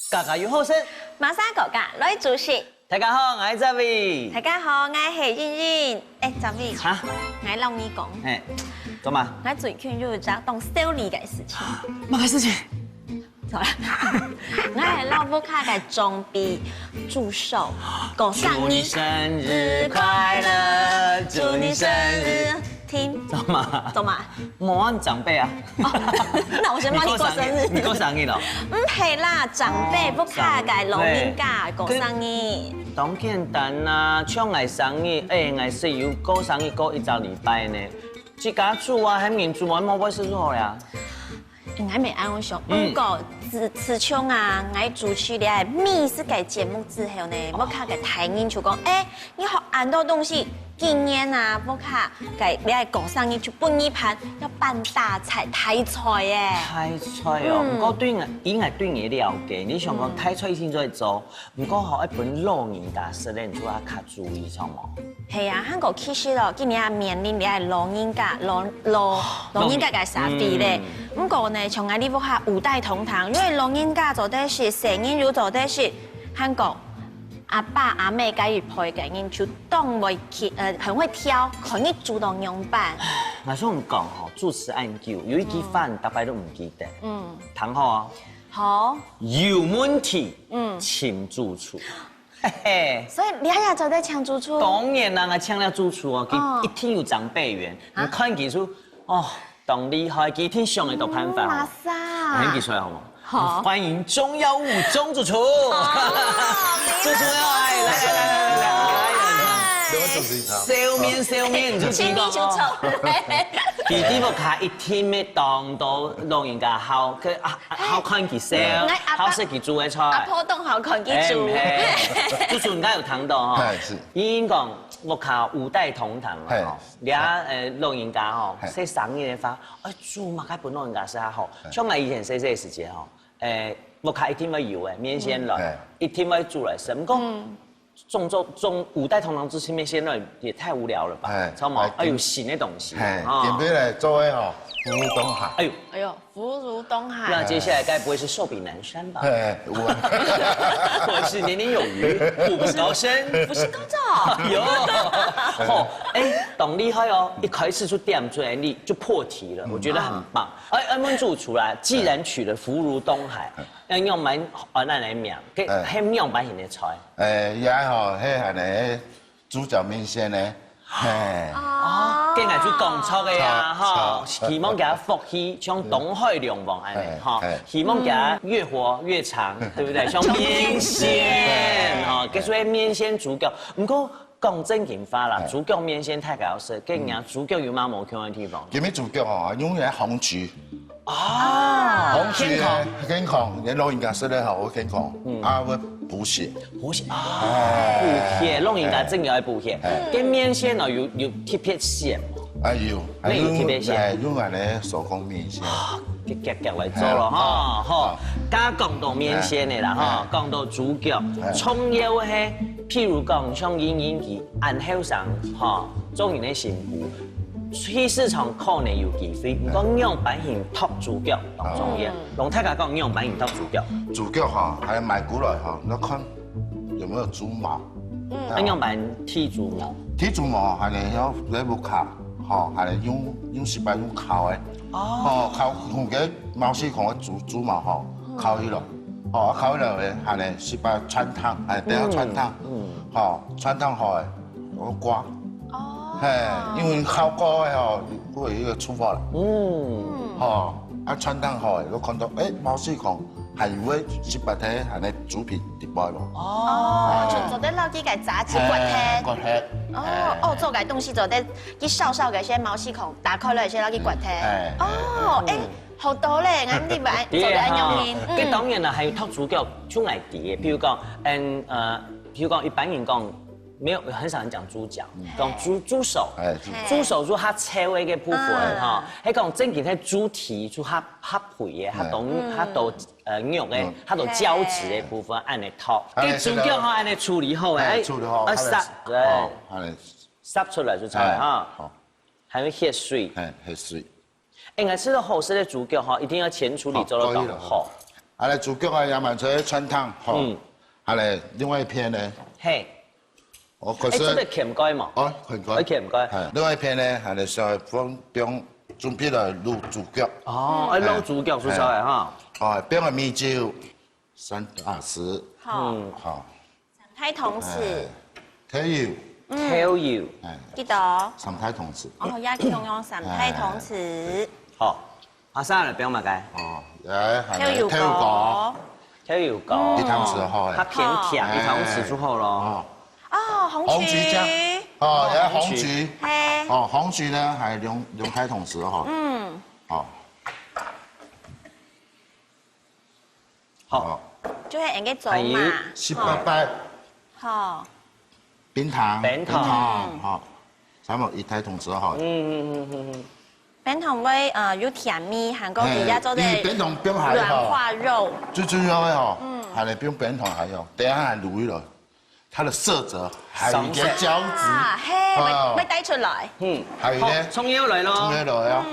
家家有好生，马上国家来主席。大家好，我是 Zavi。大家好，我係燕燕。Zavi， 哈，我老你講，幹嘛？我最近有一件當修理嘅事情。乜嘅事情？走啦，我係老母卡嘅裝備助手，講祝你生日快樂，祝你生日。聽，走嘛？走嘛？冇啊，長輩啊。那我先幫你過生日。你過生日咯？唔係啦，長輩不卡嘅老人家過生日。當簡單啊，像我生日，我是有過生日過一個禮拜呢。自家煮啊，喺面煮我冇乜事做呀。我未按我想，不過自從啊，我主持了密室嘅節目之後呢，我卡嘅台人就講，你學很多東西。今年啊，我卡嘅你係講生日就半年盤要辦大菜泰菜耶。泰菜哦，不過對我應該對你了解，你想講泰菜先在做，不過學一本老人家食咧，你就要較注意上冇。係啊，香港其實咯，今年啊面臨你係老人家老人家嘅社會咧，不過呢，從我呢屋下五代同堂，因為老人家做的是成年人做的是香港。阿爸阿妹介意陪嘅人就當會很會挑，可以主動用辦。我想講吼，主持按久，有一句飯大家都唔記得。唐好啊。好。有問題，請主廚。嘿嘿。所以你係做得請主廚？當然啦，我請了主廚哦，佢一定有長輩緣。你看技術哦，當厲害，佢一定上嚟到判法。馬上。睇技術好嗎？好。歡迎鍾耀武鍾主廚。主廚來。笑面，就知道哦。佢啲屋卡一天咩當到老人家好，佢好看佢笑，好識佢煮嘅菜。阿婆當好看佢煮。主廚人家有聽到吼，伊講屋卡五代同堂啦，你老人家吼，食生日嘅話，煮嘛該本老人家食下好。像我以前細嘅時節吼，屋卡一天要油嘅麵線來，一天要煮來食，唔講。種五代同堂之前面先來也太無聊了吧？知道嗎？有新的東西。點俾嚟做嘅吼，福如東海。哎呦，福如東海。那接下來該不會是壽比南山吧？我是年年有餘，步步高升，不是高照。有，董厲害哦！一開始就點出來，你就破題了，我覺得很棒。安文主出來，既然取了福如東海，要用蠻難嚟名，係用蠻型的菜。也吼，迄係呢豬腳麵線呢。跟係做講錯嘅呀，哈！希望給他福氣，像東海龍王安尼，哈！希望給他越活越長，對不對？像麵線，哈！跟住麵線豬腳，唔過講正經話啦，豬腳麵線太搞笑，跟人家豬腳有乜冇強嘅地方？叫咩豬腳哦？用嘅紅豬。紅豬健康，你老人家食得好健康，會補血。補血老人家真要補血。跟麵線哦有特別線。用係咧手工麵線。夾嚟做咯，哈，好。加講到麵線嘅啦，哈，講到豬腳，重要係，譬如講像演技，按後生，哈，做人嘅幸福。去市場可能有機會，唔講樣板型托豬腳當重要。龍太家講樣板型托豬腳。豬腳哈，係買過來哈，你看有沒有豬毛？樣板剃豬毛。剃豬毛係你要你冇卡，哈，係你用失敗用烤嘅。烤用嘅毛細孔嘅豬毛哈，烤起來，烤起來咧係你失敗穿燙，係比較穿燙，穿燙好嘅，我刮。因為烤過嘅吼，會有一個出發啦。穿燙好嘅，我看到毛細孔係會失敗睇係你豬皮跌敗咯。就做得撈啲嘅炸子骨聽。骨聽。做嘅東西做得啲少少嘅些毛細孔打開嚟先撈啲骨聽。好多咧，咁啲咪做得一樣面。咁當然啦，係托豬腳出嚟啲嘅，譬如講，譬如講一般人講。沒有很少人講豬腳，講豬手，豬手做它切位嘅部分哈，喺講正經喺豬蹄做它皮嘅，它到肉嘅，它到膠質嘅部分按嚟托，跟豬腳哈按嚟處理好嘅，處理好，烚出來就出來哈，還會血水，血水。我吃到好食的豬腳哈，一定要前處理做得到好。啊嘞主角啊也蛮做川烫，吼，啊嘞另外一片呢，嘿，哦，可这个是钳该嘛？哦，很乖，钳该。另外一片呢，还咧稍微放边准备来卤主角。哦，卤主角出来哈。哦，边个米酒3大匙，好，好，太同時，睇油， tell you。記得。 3太同匙。哦，一共用3太同時。好，阿生嚟表嘛該。哦，誒，跳油果。 tell you 講。一湯匙好它偏甜，一湯匙之後咯。哦，紅橘醬。哦，有紅橘。嘿。哦，紅橘呢係2太同匙哈。嗯。好。好。就係人嘅做嘛。 18好。冰糖。冰糖。好。差唔多1太同匙哈。冰糖會有甜味，韓國而家做的軟化肉。最重要的哦，係你冰糖還有，等下還滷了，它的色澤還有一個膠質。嘿，咪帶出來。還有呢，蔥油嚟咯。蔥油來啊。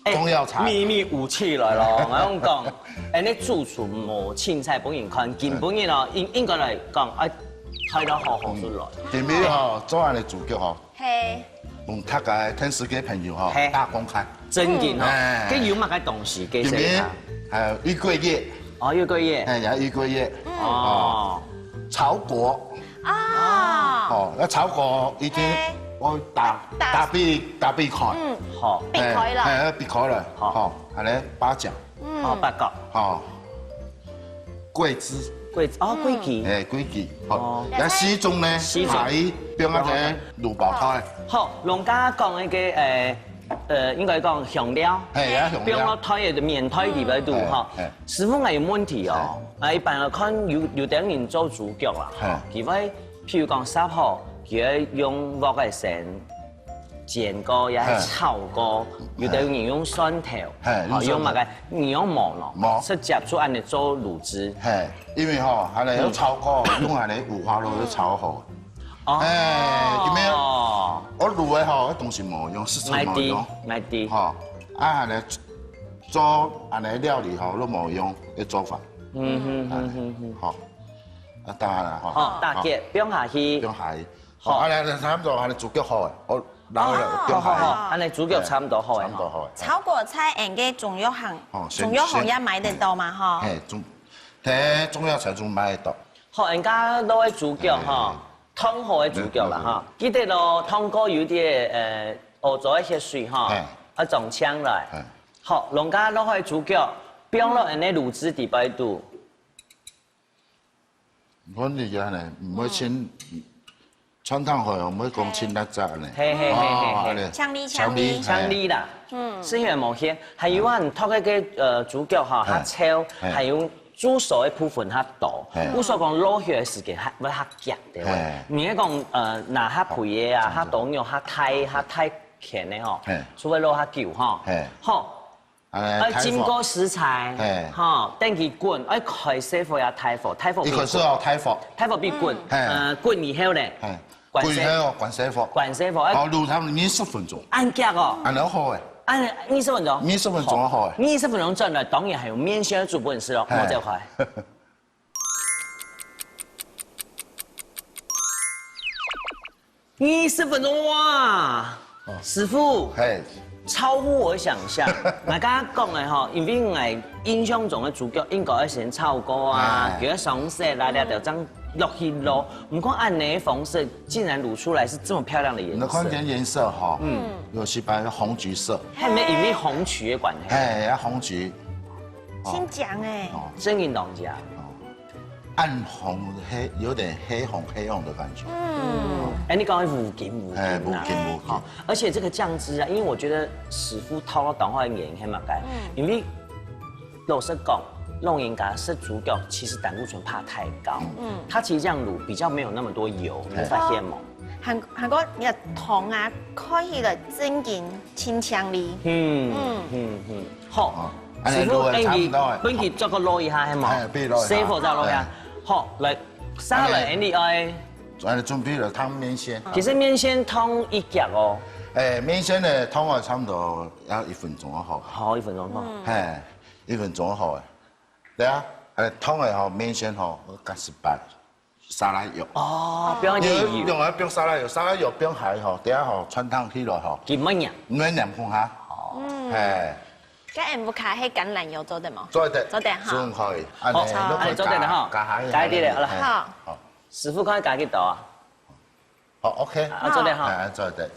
中藥材。秘密武器來咯，我講講，你主廚無凊彩本人看，根本嘅咯，應該嚟講，睇到好好出來。前面吼做案的主角吼，嘿。 用他嘅天使嘅朋友吼大公開，真嘅吼，佢有乜嘅東西嘅先啊？還有玉桂葉，哦，玉桂葉，有玉桂葉，哦，草果，啊，哦，那草果已經我打鼻塊，好，避開啦，係避開啦，好，係咧八角，哦，八角，好，桂枝。 桂哦，桂枝，桂枝，好。那西種呢？西種邊個嘅滷爆胎？好，農家講那個應該講香料，係啊，香料。邊個胎嘅麵胎裡邊度哈？師傅係有問題哦。一般來看有啲人做主角啦，佢會譬如講濕河，佢會用鑊嘅鋅煎過，也係炒過，有啲人用蒜頭，用乜嘅？你用磨咯，直接做安尼做滷汁。係，因為吼，係嚟有炒過，用係嚟五花肉去炒好。誒，點樣？我滷嘅吼，東西冇用，食材冇用。買啲。吼，啊係嚟做安尼料理吼都冇用嘅做法。好，啊當然啦，吼。哦，大姐，不用下去。不用下去。好，啊嚟差唔多，係嚟主角好嘅，我。 安尼主角差唔多好嘅，炒果菜人嘅中藥行，中藥行也買得到嘛？嗬。睇中藥材仲買得到。好，人家攞嘅主角嗬，湯好嘅主角啦嗬。記得咯，湯過有啲熬咗一些水嗬，啊撞槍來。好，人家攞嘅主角，標落人哋滷汁底擺度。我哋嘢呢，唔會先。 川燙會，我們會講清辣汁呢。嘿嘿嘿嘿嘿，香梨啦，是因為冇鹹，還有啊，拖嗰個主角哈，較臭，還有煮熟的部分較多。我所講落血的時間會較夾的話，你係講拿較肥嘅啊，較凍肉較太鹹的吼，除非落較久哈。好，經過食材，哈，等佢滾，開師傅也太火，太火。一個是要太火，太火必滾，滾以後咧。 滾火，滾細火，滾細火，哦，滷差唔多20分鐘。按夾哦，按得好誒，按20分鐘，20分鐘好誒。20分鐘轉來，當然係用麵線煮本事咯，冇這塊。20分鐘哇，師傅，超乎我想象。大家講嘅嗬，因為我印象中嘅主角應該係先炒過啊，叫佢上色啦，然後就將。 落去咯，唔過按你方式，竟然滷出來是這麼漂亮的顏色。你看見顏色哈，有時擺紅橘色，係咪因為紅橘嘅關係？係啊，紅橘。先講誒，真銀當家。暗紅黑，有點黑紅的感覺。哎，你講係無金好，而且這個醬汁啊，因為我覺得師傅掏到當話嘅原因係乜嘅？因為老實講。 弄應該是主角，其實膽固醇怕太高。它其實這樣滷比較沒有那麼多油，你發現冇？韓國嘅湯啊，開起來真勁清香哩。好，師傅，本期做個攞一下係冇？師傅就攞下。好，嚟沙嚟 Andy 愛。準備了湯麵線。其實麵線湯一夾哦。麵線呢湯啊，差唔多要1分鐘好。好，1分鐘好。 1分鐘好誒。嚟啊！通的吼面线吼，我加18沙拉油。哦，不用点油，用来用沙拉油，沙拉油不用海吼，等下吼穿烫起来吼，几蚊呀？唔免黏看下。哎。咁em不卡係橄欖油做的冇？做得，做得哈。仲可以。好，做得哈。加啲嚟，好啦。好。好。師傅可以加幾多啊？好 ，OK。做得哈。做得。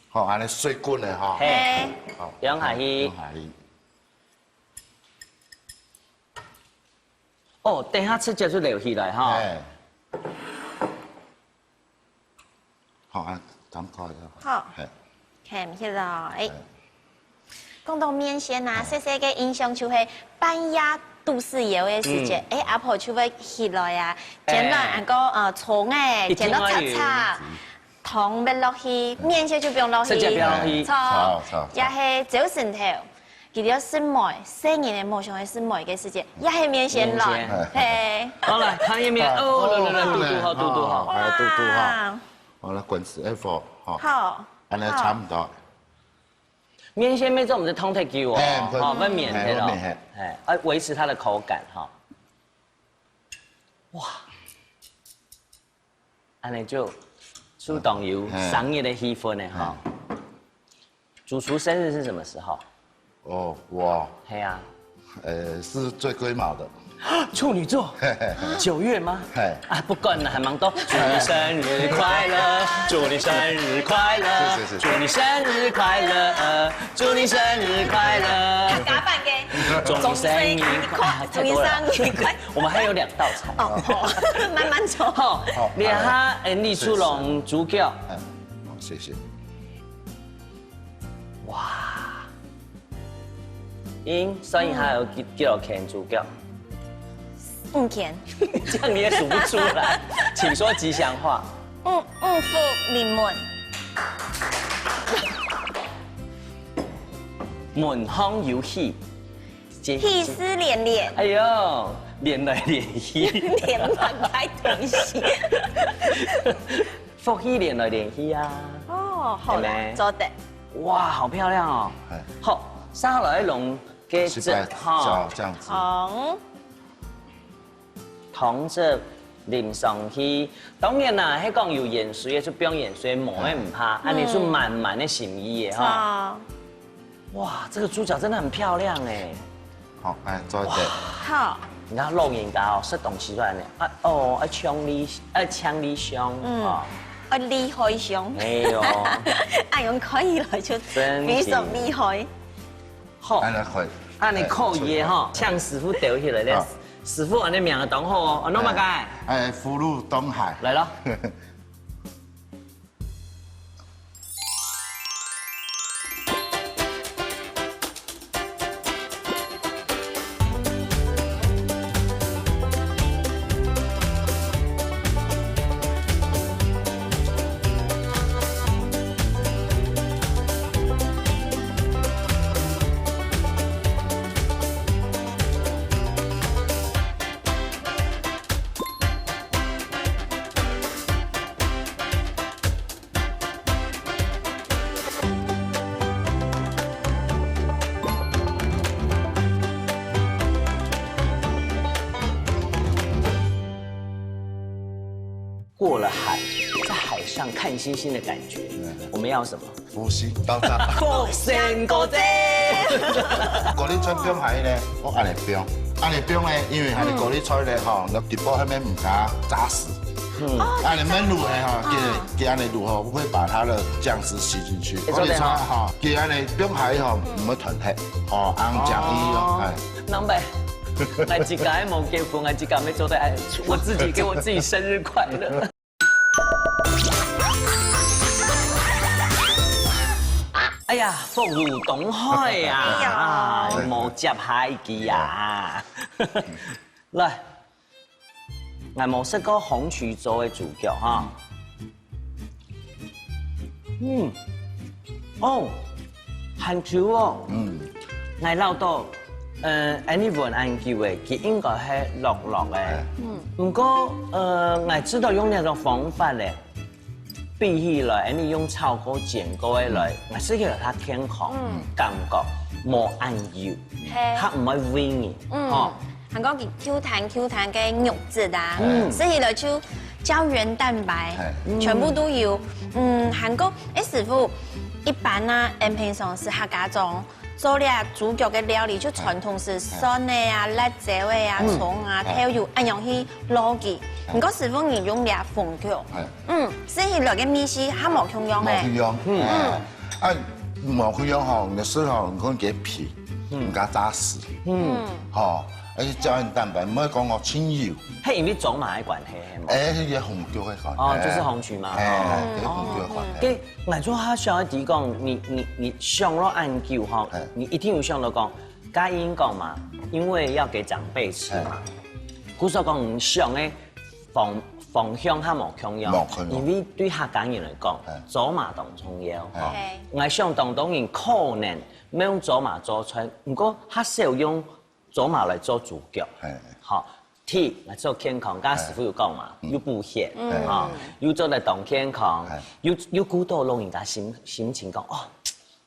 好，安尼水滾的吼。嘿。揚下去。哦，等下直接就流起來哈。好啊，等開好。看起來，講到麵線啊，細細個印象就係半夜都市遊嘅時節，阿婆就會起來啊，剪落那個蔥誒，剪到叉，糖要落去，麵線就不用落去，錯，也係早晨頭，佢哋新梅，新年嘅夢想係新梅嘅時節，也係麵線來，係。好來看一面，哦，來，嘟好，嘟好，好啦，滾水一火，好。安尼差唔多。麵線咩做？我們是通體叫哦，哦，燜麵的咯，哎，維持它的口感哈。哇，安尼就主動有商業的氣氛的哈。主廚生日是什麼時候？哦，我。係啊。是最龜毛的。處女座，9月嗎？啊，不管了，還蠻多。祝你生日快樂，祝你生日快樂，祝你生日快樂，祝你生日快樂。假扮嘅，祝你生日快樂，太多了。我們還有2道菜。哦，慢慢做。好，你哈李楚龍豬腳。好，謝謝。哇，所以還有幾多錢豬腳5天，這樣你也數不出來，請說吉祥話。5福臨門，門康有喜，喜事連連。哎呦，連來連去，連環開東西。福喜連來連去啊！哦，好啦，做得。哇，好漂亮哦！好，沙來龍嘅汁哈，這樣子。糖汁淋上去，當然啦，迄講有鹽水嘅就不用鹽水抹也唔怕，安尼就滿滿的心意嘅哈。哇，這個豬腳真的很漂亮哎。好，來做一點。好。你看肉眼家哦，適當時段呢，哦，強力香，厲害香。沒有。按用可以來就非常厲害。好，按你扣嘢哈，向師傅掉起來咧。師傅，我哋名嘅檔號哦，我攞乜嘅？福祿東海。來咯。过了海，在海上看星星的感觉，我们要什么？呼吸到站。福星哥姐。高麗菜冰海咧，我安尼冰，咧，因為係高麗菜咧吼，落直播迄邊唔加炸死。安尼燜滷嘅吼，給安尼滷吼，會把它的醬汁吸進去。高麗菜吼，給安尼冰海吼，唔會團黑，哦，紅醬伊咯，係。啷唄？來幾個冇結婚，來幾個沒做的，我自己給我自己生日快樂。哎呀，福如東海呀！冇接海記啊！來，我冇食過紅曲做嘅豬腳哈。哦，很 Q 哦。我撈到anyone 按叫嘅，佢應該係落嘅。不過我知道用那種方法咧。比起來，你用炒過、煎過的來，我是覺得它健康感覺。冇按油，它唔會煨嘅，哦。韓國嘅 Q 彈嘅肉質啊，所以咧就膠原蛋白全部都有。韓國師傅一般啊，平常是客家種做咧主角嘅料理，就傳統是蒜的啊、辣椒的啊、蔥啊、豆油，按樣去撈嘅。唔過師傅你用咧鳳腳，所以落嘅米絲係冇咁樣嘅。冇咁樣，啊冇咁樣吼，有時候你可能嘅皮唔加扎實，吼。而且膠原蛋白唔可以講我清油，係因為走馬嘅關係係嘛？迄個紅椒嘅款，哦，就是紅曲嘛。紅椒嘅款。跟我做下小弟講，你上了按灸哈，你一定有上到講，家英講嘛，因為要給長輩吃嘛。古時候講唔上嘅方向係冇強要，因為對客家人嚟講，走馬當重要。我上當然可能冇用走馬做出來，不過較少用。走馬來做主角，好，鐵來做健康，家師傅有講嘛，有補血，啊，有做嚟當健康，有鼓勵老人家心情講，哦，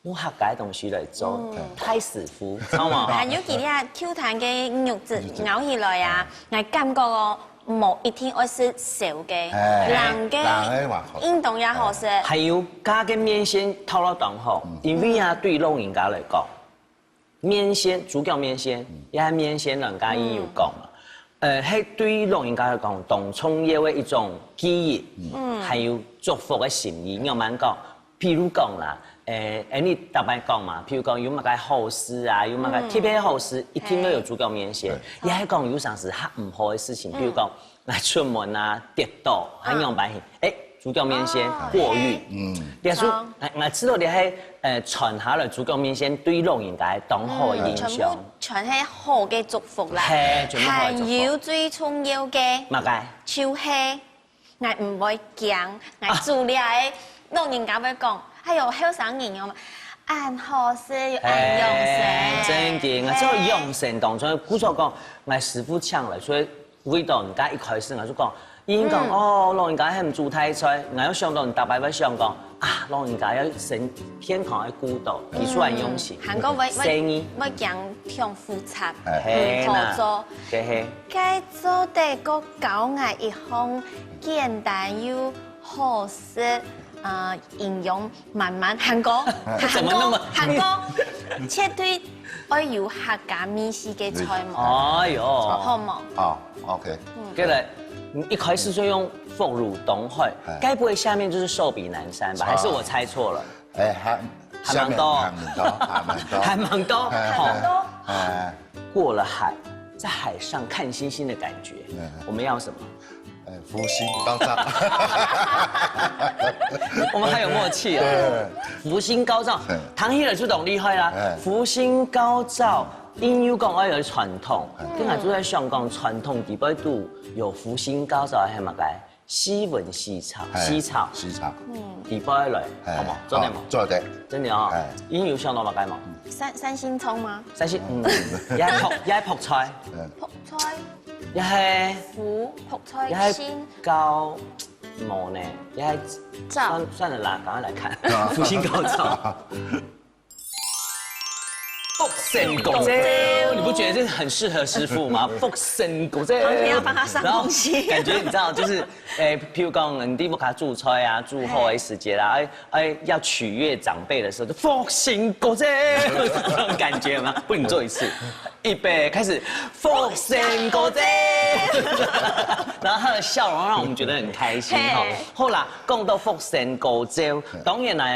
用客家東西來做，太師傅，好嘛？還有其他 Q 彈嘅肉質咬起來啊，我感覺哦，冇一定要是少嘅，冷嘅運動也好食。還有加嘅麵線透落當好，因為啊對老人家來講。麵線主角麵線，也係麵線人家已有講嘛。係對於老人家嚟講，當創業嘅一種記憶，還有祝福嘅心意。我蠻講，譬如講啦，你特別講嘛，譬如講有乜個好事啊，有乜個特別好事，一定要有主角麵線。也係講有啥事嚇唔好嘅事情，譬如講來出門啊跌倒，很用白氣，主角麵線過運，例如我知道你係傳下來主角麵線對老人家當好嘅影響，全係好嘅祝福啦。還有最重要嘅，乜嘅？就係我唔會驚，我做咧老人家會講，還有後生人嘛，按好事要按用神。真嘅，我做用神當中，古所講，我師傅搶來，所以為到人家一開始我就講。已經講哦，老人家係唔做太菜，我有想到人大擺要想講啊，老人家要身健康嘅顧到，提出來用心。韓國會講向複雜，唔做，該做得個教藝一項簡單又好食，營養滿滿。韓國絕對要有客家美食嘅菜嘛。哎呦，好冇？好 ，OK。跟住。一開始就用福如東海，該不會下面就是壽比南山吧？還是我猜錯了？還蠻多，好，過了海，在海上看星星的感覺，我們要什麼？福星高照。我們還有默契啊！福星高照，唐希兒就懂厲害啦！福星高照。因有講我有傳統，跟我做喺香港傳統地位度有福星高照係乜嘅？西文西草，地位來，好冇？做得冇？做得，真的哦。因有想到乜嘅冇？三星蔥嗎？三星，也係泡菜，也係泡菜，也係高冇呢，也係算了啦，趕快來看福星高照。福星高照，你不覺得這很適合師傅嗎？福星高照，旁邊要幫他上東西，感覺你知道，就是譬如講你啲屋企煮菜啊，煮好嘅時節啦，要取悅長輩的時候，就福星高照，這種感覺嗎？不，你做一次，預備開始，福星高照，然後他的笑容讓我們覺得很開心哈。好啦，講到福星高照，當然啦，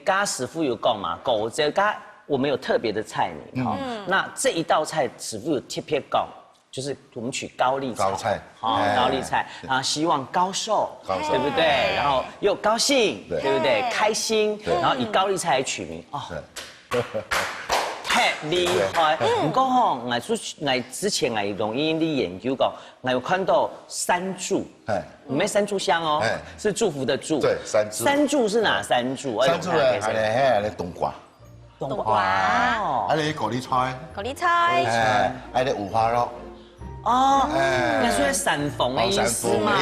家師傅有講嘛，高照家。我們有特別的菜名哈，那這一道菜師傅有特別講，就是我們取高麗菜，高麗菜啊，希望高壽，對不對？然後又高興，對不對？開心，然後以高麗菜來取名，哦，太厲害！不過吼，我之前我容易啲研究過，我有看到三柱，唔係三炷香哦，是祝福的祝，對，三柱。三柱是哪三柱？三柱咧係咧冬瓜。冬瓜，還有高麗菜，還有五花肉。哦，那是散逢的意思嘛？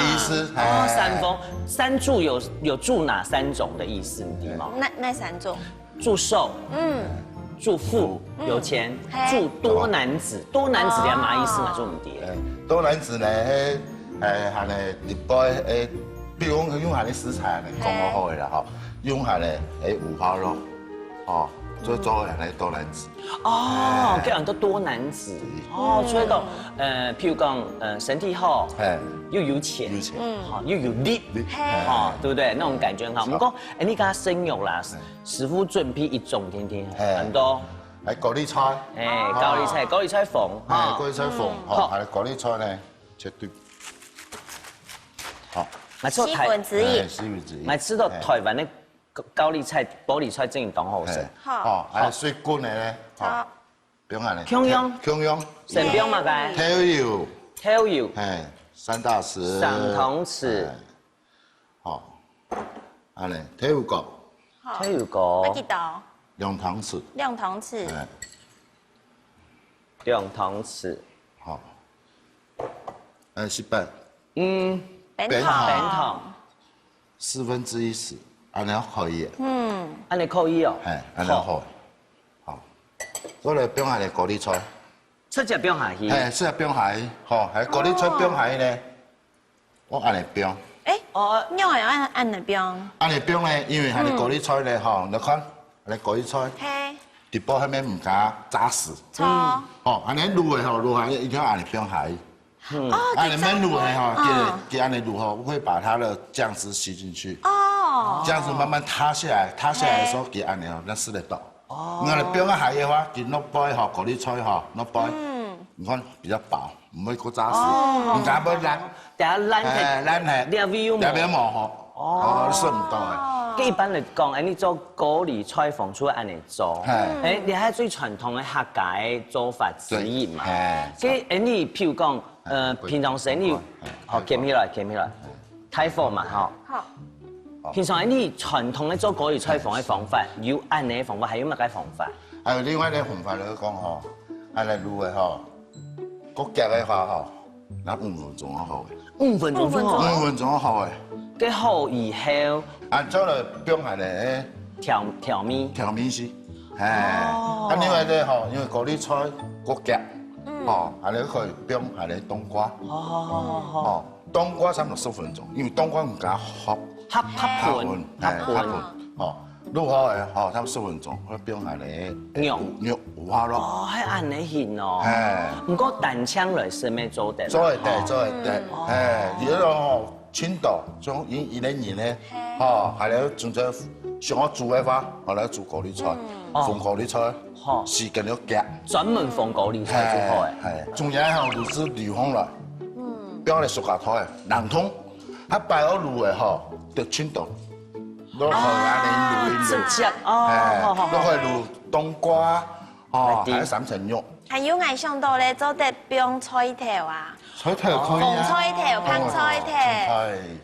哦，散逢三柱有祝哪三種的意思？你知嗎？那三種？祝壽，祝富有钱，祝多男子，多男子连嘛意思嘛，就唔对。多男子呢，係呢日本比如講用下啲食材呢，講我好嘅啦嗬，用下呢五花肉，哦，做人哋多男子。哦，叫人都多男子。哦，所以講譬如講身體好，又有錢，又有力，對不對？那種感覺很好。不過你家生肉啦，師傅準備一種天天很多。係高麗菜，高麗菜粉，高麗菜粉，係高麗菜呢，切對，好。西本子意，買吃到台灣的高麗菜、玻璃菜正當好食。好，係水滾的咧，好，不用下咧。薑薑，成薑嘛該。調油，3大匙。3湯匙。好，係咧，調油膏。調油膏。幾多？2湯匙。2湯匙。2湯匙。好。失敗。扁糖1/4匙，安尼可以。安尼可以哦。安尼好。好。再來冰下嚟高麗菜。出隻冰下去。出隻冰下去，好，係高麗菜冰下去呢，我安尼冰。你又按嚟冰？安尼冰呢，因為係你高麗菜呢，吼，你看，你高麗菜，直播下面唔加炸死。錯。哦，安尼滷的吼，滷下一定要安尼冰下去。按你们卤的哈，给按你卤哈，会把它的酱汁吸进去。这样子慢慢塌下来，塌下来的时候给按你哦，那吃得到。你看你冰啊蟹的话，给落杯哈，高麗菜哈，落杯，你看比較薄，唔會過炸死，唔加要爛，等下爛係，你有冇好，你順唔到嘅。一般嚟講，你做高麗菜粉出嚟按嚟做，你係最傳統嘅客家做法之一嘛。即你譬如講。平常時你好夾起來，太火嘛，好。平常你傳統咧做高麗菜粉嘅方法，有按你嘅方法，還有乜嘅方法？還有另外一個方法嚟講吼，按嚟滷嘅吼，個夾嘅話吼，那5分鐘好嘅。5分鐘好。5分鐘好嘅。嘅好以後，按照嚟冰下嚟調味先，另外咧吼，因為高麗菜個夾。還你可以冰下你冬瓜。冬瓜差唔多10分鐘，因為冬瓜唔加殼。黑盤。滷好嘅，差唔多10分鐘，可以冰下你肉五花肉。係按你獻哦。唔過蛋槍來是咩做得？做得，如果青豆像一年咧，係你準備想我煮嘅話，我嚟煮高麗菜，紅高麗菜。時間要夾，專門放高麗菜做好嘅。係，仲有係滷子流風來，邊個嚟熟下台嘅？南通，佢擺好滷嘅嗬，就青豆，攞去安尼滷。直接攞去滷冬瓜，還有3層肉。還有愛想到咧，做得冰菜頭啊，菜頭可以啊，紅菜頭、香菜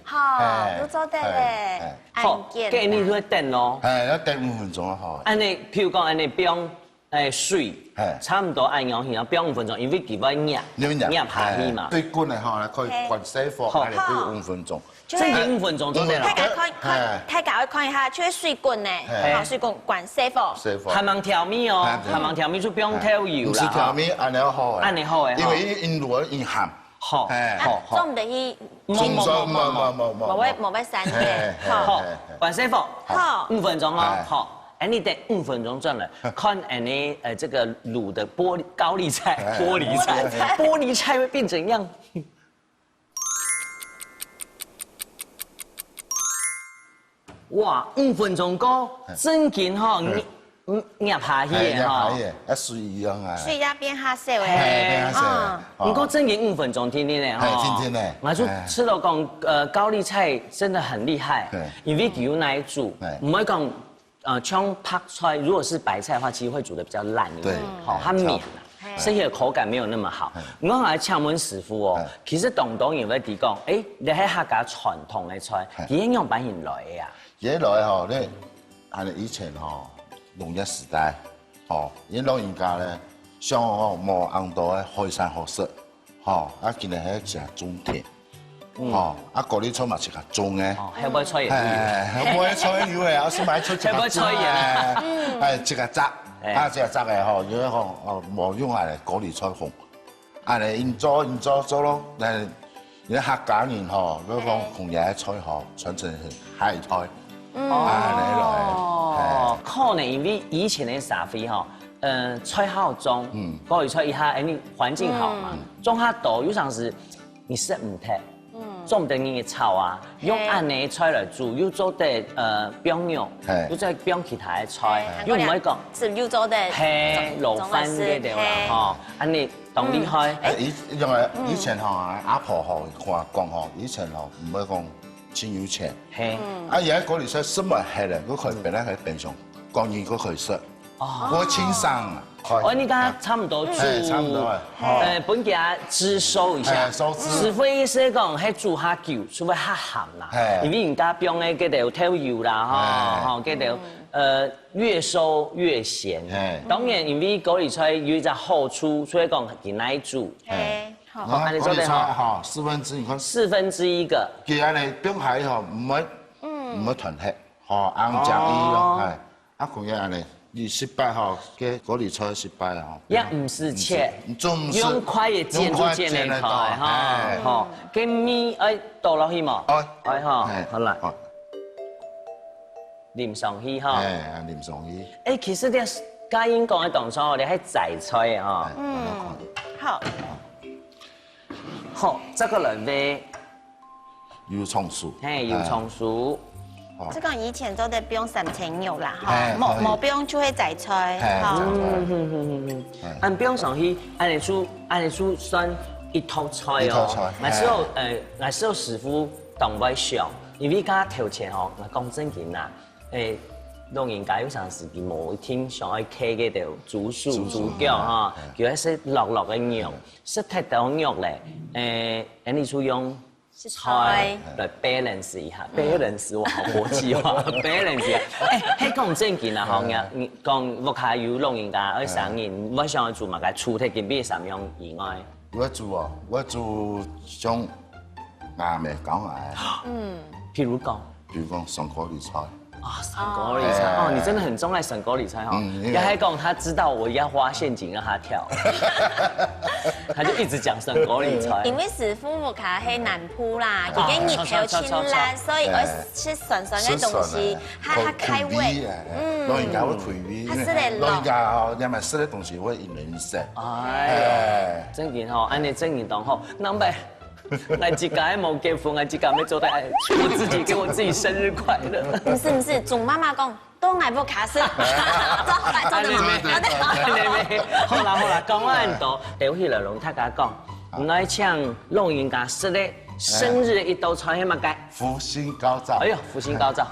頭，都做得咧。好，給你去等咯。要等5分鐘啊，好。按你譬如講按你冰水，差唔多按樣去，冰5分鐘，因為佢要醃下去嘛。對滾嘅話，可以滾細火，按嚟煲5分鐘。正經5分鐘做得啦。太搞看一下，出水滾咧，水滾滾細火。係咪調味哦？係咪調味就不用調油啦。唔是調味，按你好嘅。按你好嘅，因為因滷因鹹。好，做唔得去。冇乜散嘅。好，滾細火。好，5分鐘哦。好。你等5分鐘轉來，看你這個滷的高麗菜，玻璃菜會變怎樣？哇，5分鐘過，真緊哈，醃下去嘅哈，一水一樣啊，水要變下色嘅，唔過真緊5分鐘，天天嘅哈，天天嘅，我就吃到講，高麗菜真的很厲害，因為佢有奶煮，唔會講。像拍菜，如果是白菜的話，其實會煮得比較爛一點，好，它綿啊，所以口感沒有那麼好。我來請問師傅哦，其實東東有位提講，你喺客家傳統嘅菜，點樣擺現來嘅啊？嘢來吼，咧係以前吼農業時代，因老人家咧，像我冇咁多嘅海產好食，今日係食種田。高麗菜嘛是較種嘅，係買菜嘅，係買菜料嘅，我先買出一個菜嘅，係一個雜，啊，这杂个吼，因为吼无用下来高丽菜红，啊嚟因做咯，但因为客家人吼，如果讲红叶菜吼，传承海菜，哦，可能因为以前的沙飞哈。菜好种，高丽菜一下，你环境好嘛，种它多，有常时你食唔脱，种唔得你嘅草啊，用安尼菜来煮，又做得冰肉，又再冰其他嘅菜，又唔可以讲，是又做的嘿，卤饭嘅对啦，吼，安尼懂厉害。因为以前吼阿婆吼讲吼，以前吼唔会讲真有钱，嘿，而家高丽菜什么黑咧，佢可以本来喺平常，光然佢可以食。我清爽啊！哦，你刚刚差不多煮，差不多本给它汁收一下，除非是讲喺煮下久，除非下咸啦，因为人家冰咧，佢哋有抽油啦，吼，佢哋越收越咸。当然，因为高丽菜有一只好处，所以讲佢耐煮。好，高丽菜哈1/4，你看1/4个，佢安尼冰下吼唔会团黑，吼硬食伊咯，係啊佢安尼。你失败吼，嘅高丽菜失败吼，也唔是切，用快嘅煎就煎得快哈，吼，跟米倒落去嘛，哈，好啦，淋上去哈，淋上去。其實你家英講嘅當初，我哋係摘菜啊，好，好，這個嚟咩？油葱酥，油葱酥。这个以前做的不用三层油啦，哈，冇不用就会摘菜，哈。按不用上去，按你煮算一套菜哦。那时候师傅当不上，因为家头前吼，我讲正经啦，老人家有陣時佢冇天上去開嗰條煮薯煮腳哈，叫一些落嘅肉，食太多肉咧，你就用。菜來 balance 一下 ，balance 我好國際化 ，balance 一下。喺講正經啊，好嘅，講屋企有老人家去生人，我想做乜嘅，除咗佢邊三樣以外，我做種牙咩講牙，譬如講上高麗菜。上高麗菜哦，你真的很鍾愛上高麗菜哦。也還講他知道我要花陷阱讓他跳，他就一直講上高麗菜。因為師傅屋企喺南部啦，佢嘅熱頭清辣，所以我吃順嘅東西，它開胃。老人家會開胃，老人家哦，因為食嘅東西會引人食。正經吼，安尼正經當好，那咪。我自己冇結婚，我自己要做得，我自己給我自己生日快樂。唔是，仲媽媽講，都捱不卡死。好啦，講完到，對起來龍太家講，唔來請老人家食咧生日一道菜，係乜嘅？福星高照。哎呦，福星高照。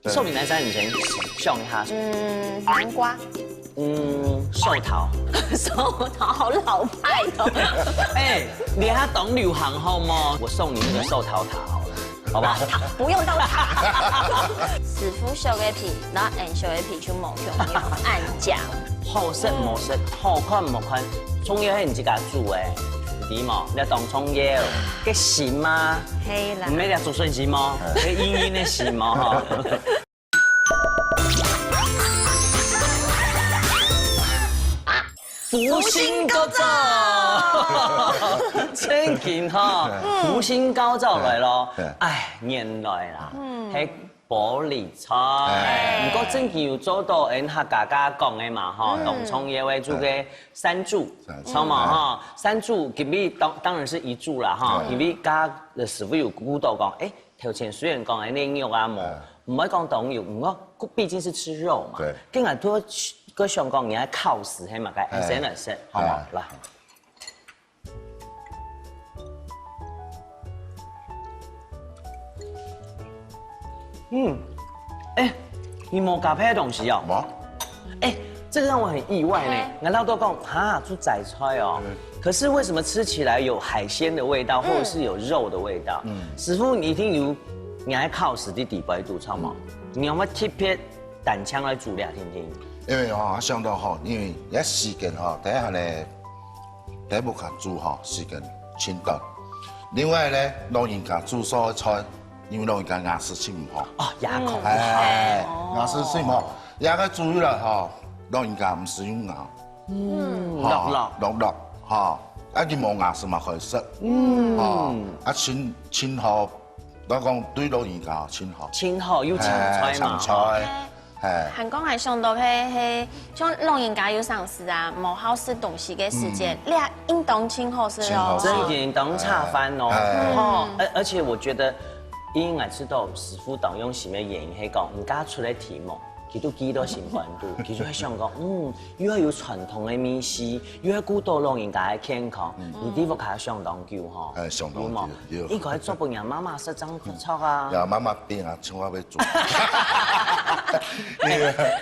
寿比南山以前上一下，南瓜，寿桃，寿桃好老派哦。你还懂流行好吗？我送你那个寿桃塔好了，好不好？不用到塔。師傅削嘅皮，然後按削嘅皮就冇用，要按醬。好食冇食，好看冇看，葱葉係唔自家煮嘅。啲嘛，你當葱葉，嘅鹹嘛，係啦，唔係你做順時嘛，嘅煙煙嘅鹹嘛哈。福星高照，真勁哈！福星高照來咯，原來啦，係玻璃菜。不過真係要做到，客家講嘅嘛，哈，當葱葉為主嘅三柱，錯嘛哈？三柱佢比當然是一柱啦哈，因為家嘅師傅有估到講，頭前雖然講係肉啊冇，唔可以講當肉，不過畢竟是吃肉嘛，跟人多。個上講你係靠死係嘛？係先嚟食，好嘛？來，你冇加配的东西哦。冇。哎，这个让我很意外呢。难道都讲哈煮仔菜哦？可是为什么吃起来有海鲜的味道，或者是有肉的味道？师傅，你一定有你还靠实地底白肚炒嘛？你有冇特别胆枪来煮俩听听？因为我想到吼，因为一时间吼，第一下咧，第一步卡煮吼时间清淡。另外咧，老人家煮所有菜，因为老人家牙齿清唔好。哦，牙口不好。哎，牙齿清唔好，牙个注意了吼，老人家唔使用牙。落，吼，啊佢冇牙齿嘛可以食。吼，啊清好，我讲对老人家清好。清好又青菜嘛。韩国还想到像老人家有上司啊，冇好吃东西的时间，你还运动挺好吃哦。这一点当茶饭哦。而且我觉得，因为知道师傅当用什么原因，系讲唔加出来题目。佢都幾多新鮮度，其實喺香港，又有傳統嘅美食，又顧到老人家嘅健康，而啲屋企相當久嗬。係相當久。應該做伴人媽媽食爭錯啊。呀，媽媽邊啊，請我俾做。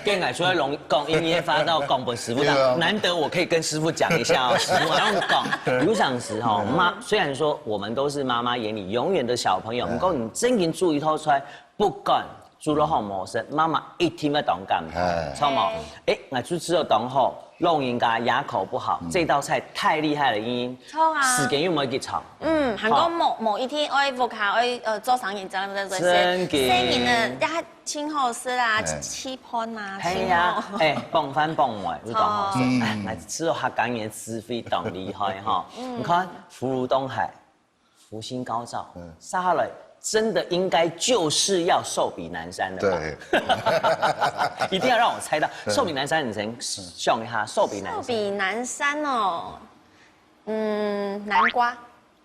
跟藝出來講音樂發到講本師傅的，難得我可以跟師傅講一下哦，師傅讓我講。有陣時吼媽，雖然說我們都是媽媽眼裡永遠的小朋友，不過你真嘅煮一套出來，不管。煮得好冇食，媽媽一聽得懂咁，錯冇？哎，我煮吃得懂後，老人家牙口不好，這道菜太厲害了，因錯啊，時間又冇幾長。韓國某一天我屋企我做生意真係真係呢，一清好食啦，氣盤啊，係啊，哎，幫翻幫埋都當好食，我吃到客家人滋味當厲害哈。你看福如東海，福星高照，殺下來。真的應該就是要壽比南山的吧？對，一定要讓我猜到壽比南山，你先想一下壽比南山。壽比南山哦，南瓜，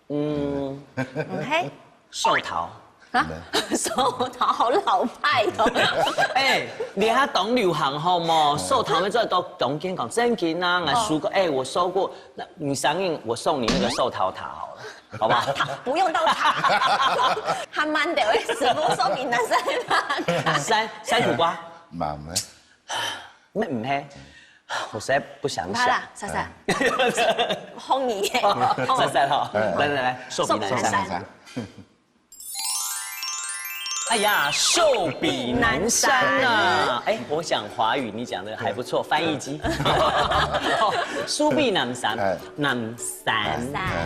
嘿，壽桃啊，壽桃好老派哦。哎，你還懂流行好嗎？壽桃們這都懂健康，真健啊！我說過，哎，我收過，那你上映我送你那個壽桃塔好了。好吧，不用到塔，還蠻的，為師傅壽比南山山苦瓜，慢咩？唔係，我實在不想想。莎莎，烘你，莎莎哈，來，壽比南山。哎呀，壽比南山啊！哎，我講華語，你講的還不錯，翻譯機。壽比南山，南山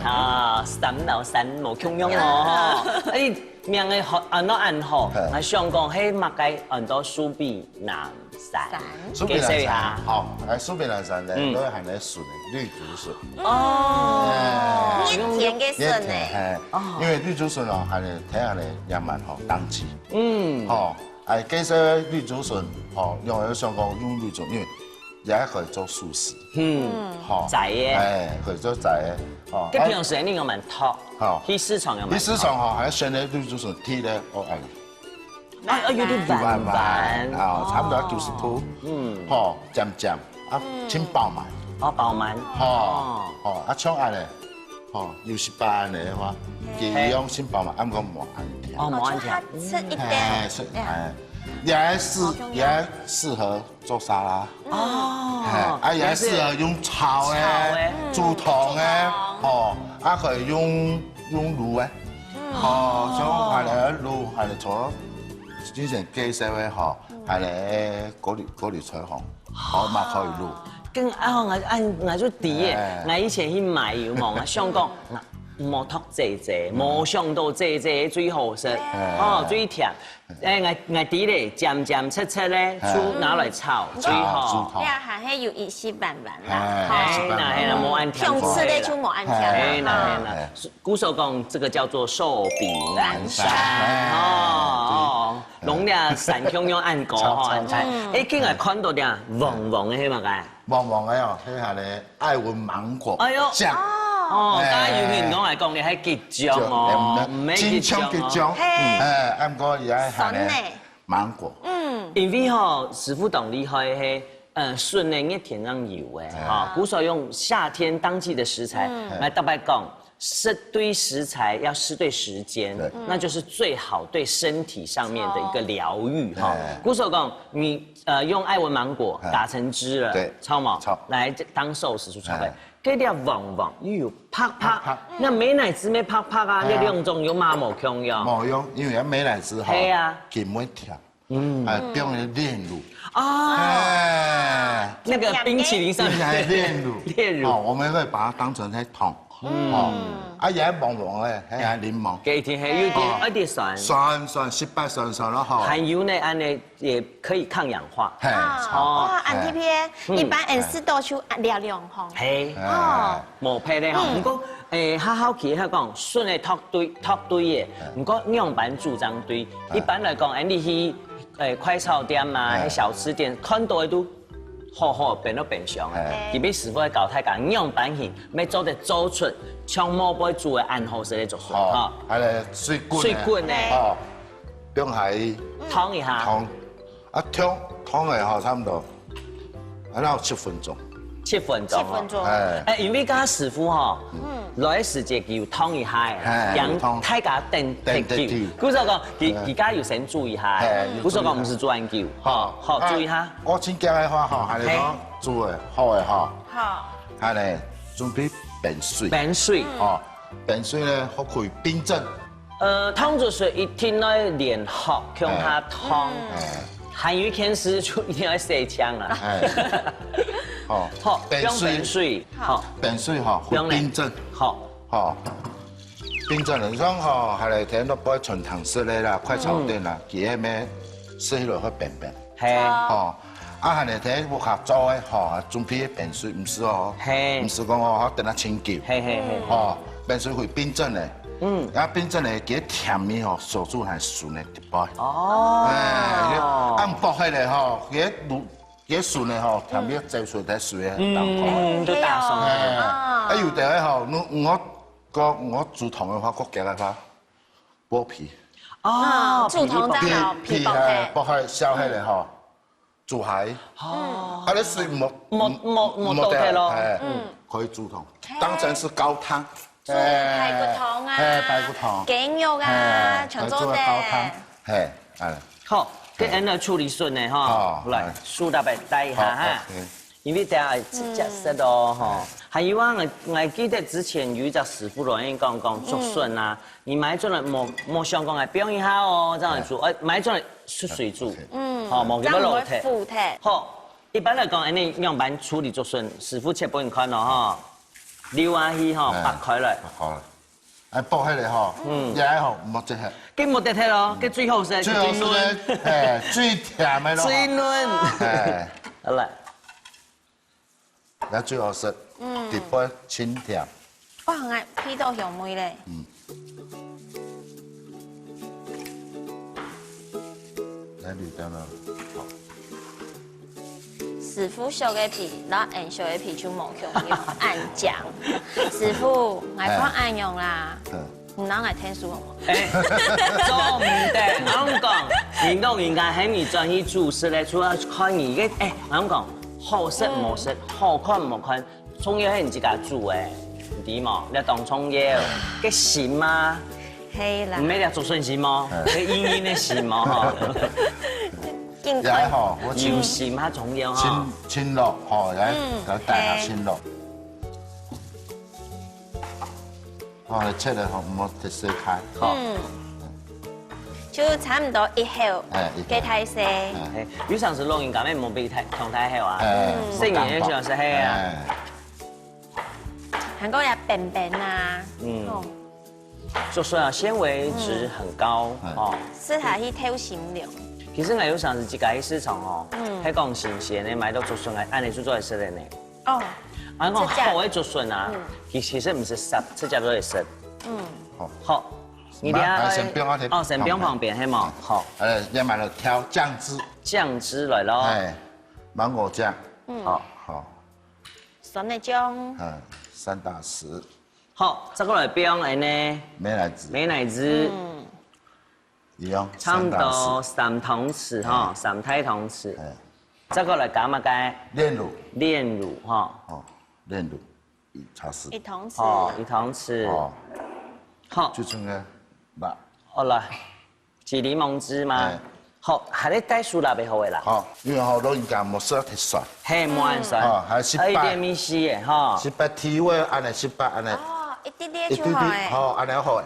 啊，山到山冇窮樣哦。哎，名嘅好按到按好，我想講喺麥雞按到壽比南山。壽比南山，好，喺壽比南山咧，都係咧筍嘅綠竹筍。哦，甜嘅筍咧。因為綠竹筍哦，係咧睇下咧也蠻好當季。吼，係其實綠竹筍，吼，因為香港用綠竹，因為也可以做素食。吼，仔嘅，可以做仔嘅，吼。咁平時你有蠻托，吼，去市場有蠻。去市場吼，係選咧綠竹筍鐵咧，我愛。有啲軟，啊，差唔多90度，吼，漸漸，啊，清飽滿。哦，飽滿。吼，啊，像安尼，吼，68安尼嘅話，佢用清飽滿，啱講冇安甜。哦，冇安甜，吃一點。也適合做沙拉。哦，也適合用炒嘅、煮湯嘅，吼，啊可以用滷嘅，吼，像係嚟滷，係嚟做。之前雞絲嘅嗬，係咧嗰條菜紅，我嘛可以滷。跟我做啲嘅，我以前去買有冇啊？香港冇托謝，冇想到謝最好食，哦最甜。誒我啲咧漸漸切咧，拿來炒最好。你係係有意思慢慢啦，係啦，冇按甜。用吃咧就冇按甜。係啦。古時候講這個叫做壽比南山。哦，弄啲山香用按果嗬，誒今日看到啲黃黃嘅係咪㗎？黃黃嘅哦，睇下咧愛文芒果醬。哦，家有面講嚟講，你係結醬哦，唔係結醬哦。啱過而家係咧芒果。因為吼師傅懂厲害係，筍咧一天讓油誒，哈，古時候用夏天當季的食材來特別講。是对食材要试对时间，那就是最好对身体上面的一个疗愈哈。古手讲，你用爱文芒果打成汁了，对，超嘛，来当寿司出来，给点旺旺，又有啪啪，那美乃滋咩啪啪啊，那两种有嘛冇用呀？冇用，因为美乃滋哈，系啊，筋会甜，用的炼乳。啊，那个冰淇淋上面炼乳，炼乳，我们会把它当成在桶，也旺旺的，还柠檬，给一点还有一点酸，酸了哈。含油呢，安呢也可以抗氧化。哇，按这边一般40度就2吼。嘿，冇配咧吼，不过好好奇遐讲，笋的托堆的，不过样板主张堆，一般来讲，你去快炒店啊，小吃店看到的都。好变都变相，特别师傅喺教太讲样板型，要做得做出像毛杯煮的暗号式的做出，哈，还来水滚呢，不用还烫一下，烫的哈，差不多，还要7分钟，7分钟，因为家师傅哈，来时节叫烫一下，让太家等久，古时讲，而家要先煮一下，古时讲唔是煮完久，好注意下。我请教的话哈，还嚟煮的好的哈，还嚟准备冰水，冰水呢可可以冰镇，烫住水一定要连好，向下烫。韩语天师就一定要洗枪啊！好，冰水，好，冰水哈，冰镇，好，冰镇嚟講哈，係嚟聽到不會純糖色的啦，快炒店啦，佢係咩洗落去便便，係，係嚟聽我下做嘅哈，準備冰水唔是哦，唔是講我等下清潔，冰水會冰鎮嘅。然後冰鎮嚟幾甜味嗬，鎖住係順嘅啲包。按薄起嚟嗬，幾順嘅嗬，甜味就順得水嘅當口。都打鬆。有啲咧嗬，我煮糖嘅話，我夾嘅話剝皮。煮糖再好皮剝開燒起嚟嗬，煮蟹。啲水冇倒開咯。可以煮糖，當成是高湯。煮排骨湯啊，排骨湯、雞肉啊，全做的。好，跟人來處理筍呢哈，來梳大白帶一下哈，因為等下直接食咯哈。還有啊，我記得之前有一隻師傅來講竹筍啊，你買咗嚟莫想講係標一下哦，這樣煮，買咗嚟出水煮，好冇咁老鐵。好，一般來講，你樣板處理竹筍，師傅切俾你看咯哈。撩下去嗬，白開嚟。剝起嚟嗬，也嗬冇隻係。佢冇得睇咯，佢最好食。最好食嘅，最甜嘅咯。最嫩。好啦。也最好食，特別清甜。哇，我皮到香味咧。來綠燈啦。師傅削嘅皮，然後按削嘅皮就冇用，按醬。師傅，我放按用啦，唔能係聽書好冇？做唔得，我講，你都應該喺你專業做事咧，主要看你嘅，我講好食冇食，好看冇看，蔥葉係你自家煮嘅，唔知嘛？你當蔥葉，嘅鹹嘛？係啦。唔係你做順是麼？嘅煙煙嘅是麼？嗬。也嗬，我要鹹下重要嗬。青綠嗬，也帶下青綠。你切嚟嗬，唔好特色開。就差唔多一口，幾太細。有陣時錄音咁樣冇俾同太口啊，食完咧就是係啊。韓國也便便啊。就說啊，纖維質很高哦，適合去挑新料。其實我有陣時自己市場哦，喺講新鮮的買到竹筍，按你做做嚟食的呢。我講好嘅竹筍啊，其實唔是濕，直接都係食。好。你等下神兵旁邊係冇？好。也買了調醬汁。醬汁嚟咯。芒果醬。好。酸的醬。3大匙。好，這個來標誒呢？美乃滋。一樣。差唔多3湯匙哈，3大湯匙。這個來加乜嘅？煉乳。煉乳哈。煉乳。茶匙。一汤匙。哦，一汤匙。哦，好，就剩个辣。好来，是柠檬汁吗？好，还咧解薯辣袂好的啦。好，因为老人家冇适合太酸。嘿，冇酸。哦，还是一点米丝的哈。18体位安尼18安尼。哦，一点点就好诶。好，安尼好诶。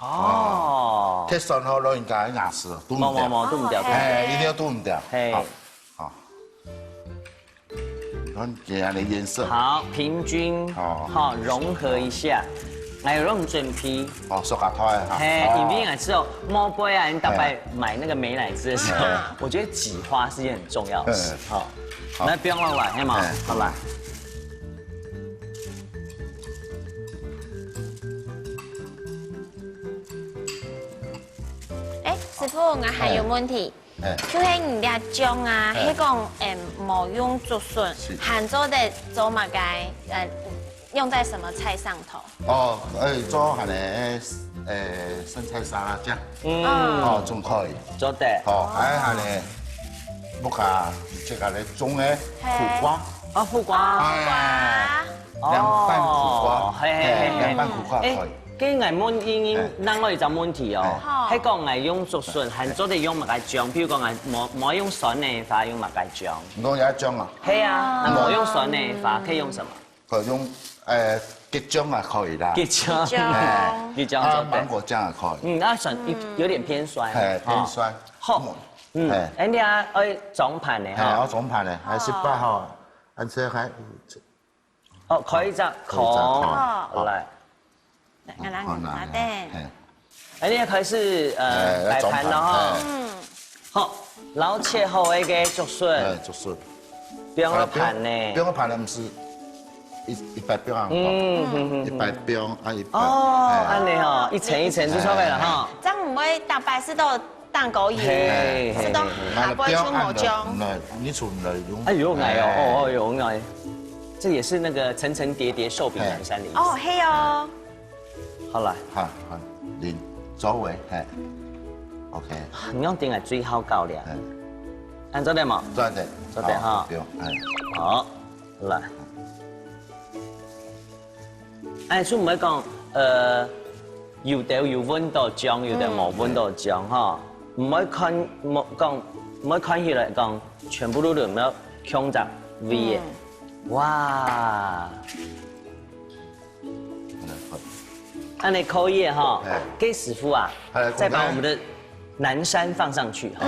哦。太酸后老人家牙齿堵唔掉。冇堵唔掉。哎，一定要堵唔掉。嘿。好。然后给安尼颜色。好，平均。好，融合一下。还有用准皮哦，塑胶块哈。嘿，因为啊，之后摸杯啊，你大概买那个美乃滋的时候，我觉得挤花是一件很重要的事。好，来不用浪来，嘿嘛，好来。哎，师傅，我还有问题。就迄你俩姜啊，迄讲冇用竹笋，杭州的做嘛该用在什么菜上头？哦，做下咧，生菜沙拉酱，哦，仲可以。做得。哦，还下咧，木下即下咧种咧苦瓜。啊，苦瓜。凉拌苦瓜，凉拌苦瓜可以。跟嗌滿英，咱我哋就問題哦。喺講係用竹筍，杭州的用麥芥醬，譬如講係冇用酸的話，用麥芥醬。我有一張啊。係啊，那冇用酸的話，可以用什麼？可以用桔漿啊，可以啦。桔漿，桔漿做芒果醬也可以。那酸有點偏酸。偏酸。好。人家愛裝盤的哈。我裝盤的，還18號，而且還。哦，可以咋？可。來。俺拿拿的，哎，你開始擺盤了哈。好，然後切好一個竹筍。竹筍。不用個盤呢？不用個盤呢，唔是100標啊。100標啊100。哦，安尼哦，一層一層就出來了哈。這樣唔會大白是都蛋糕油，是都大白出毛醬。你出來用。哎呦哎呦哦呦哎，這也是那個層層疊疊壽餅南山的意思。哦，嘿哦。好來，好，連周圍係 ，OK。你用點係最好較量，按做得冇？做得，做得哈。好，來。哎，所以唔係講有得有溫度醬，有得冇溫度醬哈，唔可以看冇講，唔可以看起來講全部都有冇強雜味嘅，哇！按你可以哈，給師傅啊，再把我們的南山放上去哈。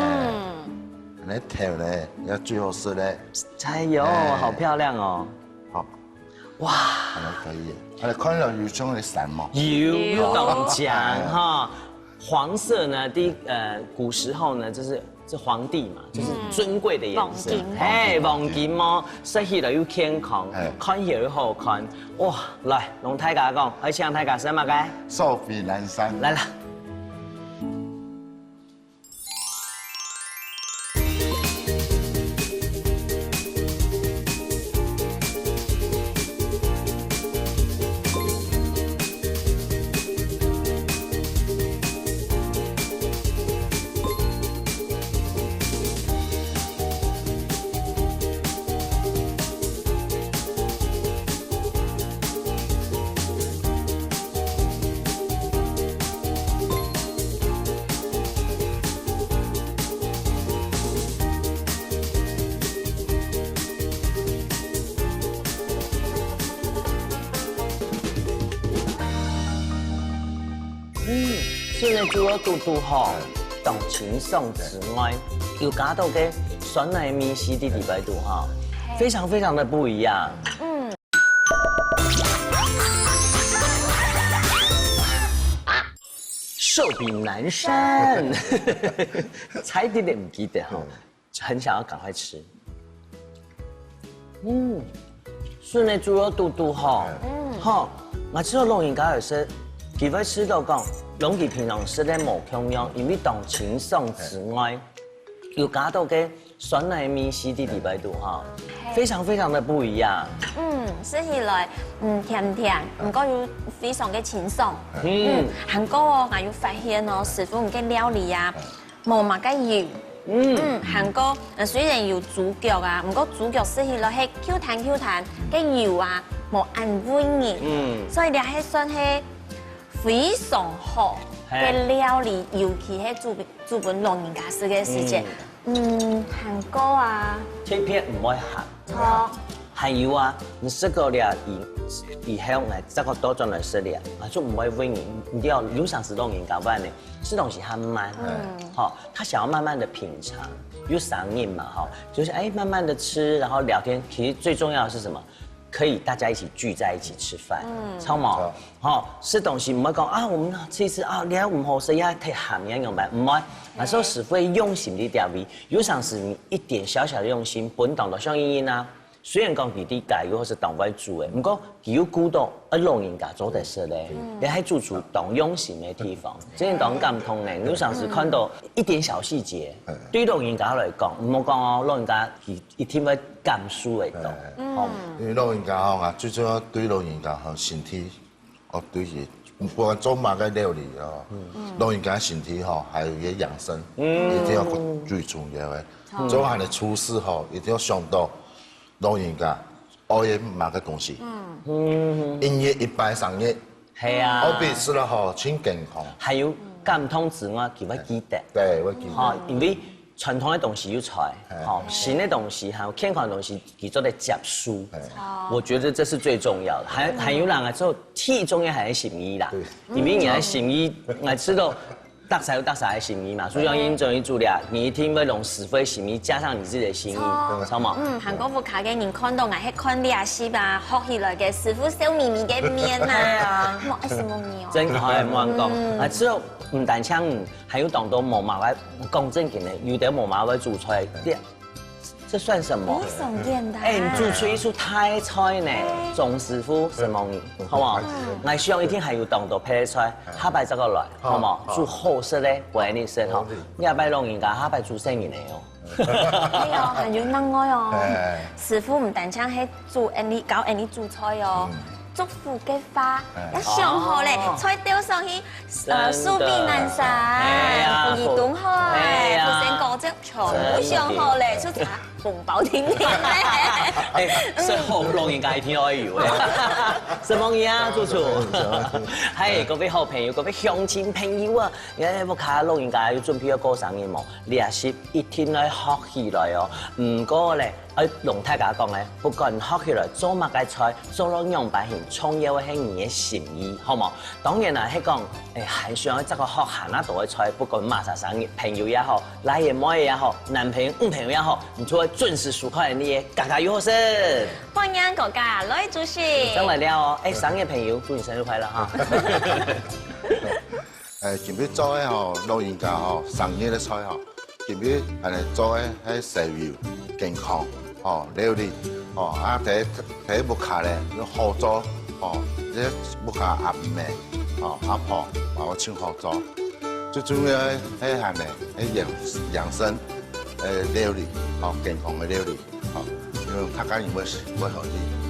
那條咧，要最後是咧。哎呦，好漂亮哦。好。哇。可以。我哋看到有種嘅散嘛。有懂講哈，黃色呢，古時候呢，就是皇帝嘛，就是尊貴的顏色。哎，黃金哦，食起來又健康，看起來又好看。哇，來，龍太家講，而且太家什麼嘅？壽比南山。來啦。蒜的豬肉肚肚吼，動情送之外，又加到嘅酸奶米絲的禮拜肚哈，非常非常的不一樣。壽比南山，差一點點唔記得哈，很想要趕快吃。蒜的豬肉肚肚吼，吼，我知道老人家有時佢會吃到講。攏佢平常食咧無營養，因為動情送之外，又加到嘅酸奶米絲的禮拜肚哈，非常非常的不一樣。食起來甜甜，唔過又非常嘅清爽。韓國哦，我有發現哦，師傅唔嘅料理啊，冇乜嘅油。韓國雖然有豬腳啊，唔過豬腳食起來係 Q 彈嘅油啊，无按胃型，所以你係算係非常好嘅料理，尤其係做本老人家食嘅時節，韓國啊，切片唔可以鹹。錯。还有啊，你食过了以后呢，这个多种来食了，就唔会胃你一定要有想吃东西搞不然呢，吃东西很慢，好，他想要慢慢的品尝，有上瘾嘛，哈，就是慢慢的吃，然后聊天，其实最重要的是什么？可以大家一起聚在一起吃饭，超毛，好吃东西唔会讲啊，我们吃一吃啊，你还唔好食呀，太咸呀，用白唔会，那时候师傅会用心的调味，有想是你一点小小的用心，本当到像英英啊。虽然讲弟弟介，或是当外煮的，不过有古董老人家做得食咧，你喺做出当用心的地方，这样当感通呢。有时是看到一点小细节，对老人家来讲，唔好讲哦，老人家一天会感受会到，因为老人家吼最重要对老人家吼身体，对是不管做乜嘅料理哦，老人家身体吼还有嘅养生，一定要最重要的。做下嚟厨师吼，一定要想到。老人家愛嘅某個東西，音樂130日，係啊，我比吃了好挺健康。還有感通之外，佢會記得，對，會記得。好，因為傳統嘅東西有菜，好，新嘅東西還有健康嘅東西，佢做得接受。我覺得這是最重要的。還有人啊，做最重要係心意啦，因為你嘅心意，我知道。大晒有大晒的心意嘛，所以要認真去做了，你一定會用師傅的心意加上你自己的心意，知嘛？韓國副卡嘅人看到我係看啲阿師吧，學起來嘅師傅笑眯眯嘅面啊，冇一時冇面哦。真係冇人講，啊之後唔但槍，還有當到無馬位講正經嘅，有啲無馬位做出來，這算什麼？非常簡單。你做出一出泰菜呢，總師傅是冇你，好唔好？我希望一定係要當到配出來，下擺這個來，好唔好？做好食咧，為你食嗬。你下擺老人家下擺做生意嚟哦。係啊，還有另外哦，師傅唔但將係做教你做菜哦。祝福嘅花一上好咧，菜丟上去，蘇比南山，福爾東海，福星果汁全部上好咧，出茶紅包天天咧。所以好老人家一定要有咧，什麼嘢啊，做錯？係嗰位好朋友，嗰位鄉親朋友啊，你睇我睇老人家要準備要過生日冇，練習一天來學起來哦，唔過咧。同大家講咧，不管學起來做乜嘅菜，做到樣板型，重要係你嘅心意，好冇？當然啦，係講係想一個學行得到嘅菜，不管馬莎生日朋友也好，來爺媽也好，男朋友、女朋友也好，你都會準時收看你嘅家家有好食。歡迎大家來主持。真嚟了哦！生日朋友，祝你生日快樂哈！前邊做嘅吼，老人家吼，生日嘅菜吼，前邊係做嘅係食油健康。料理，第木卡咧，好做，啲木卡壓面，壓泡，我清好做。最重要係係咧，係養生，料理，健康嘅料理，因為大家會好啲。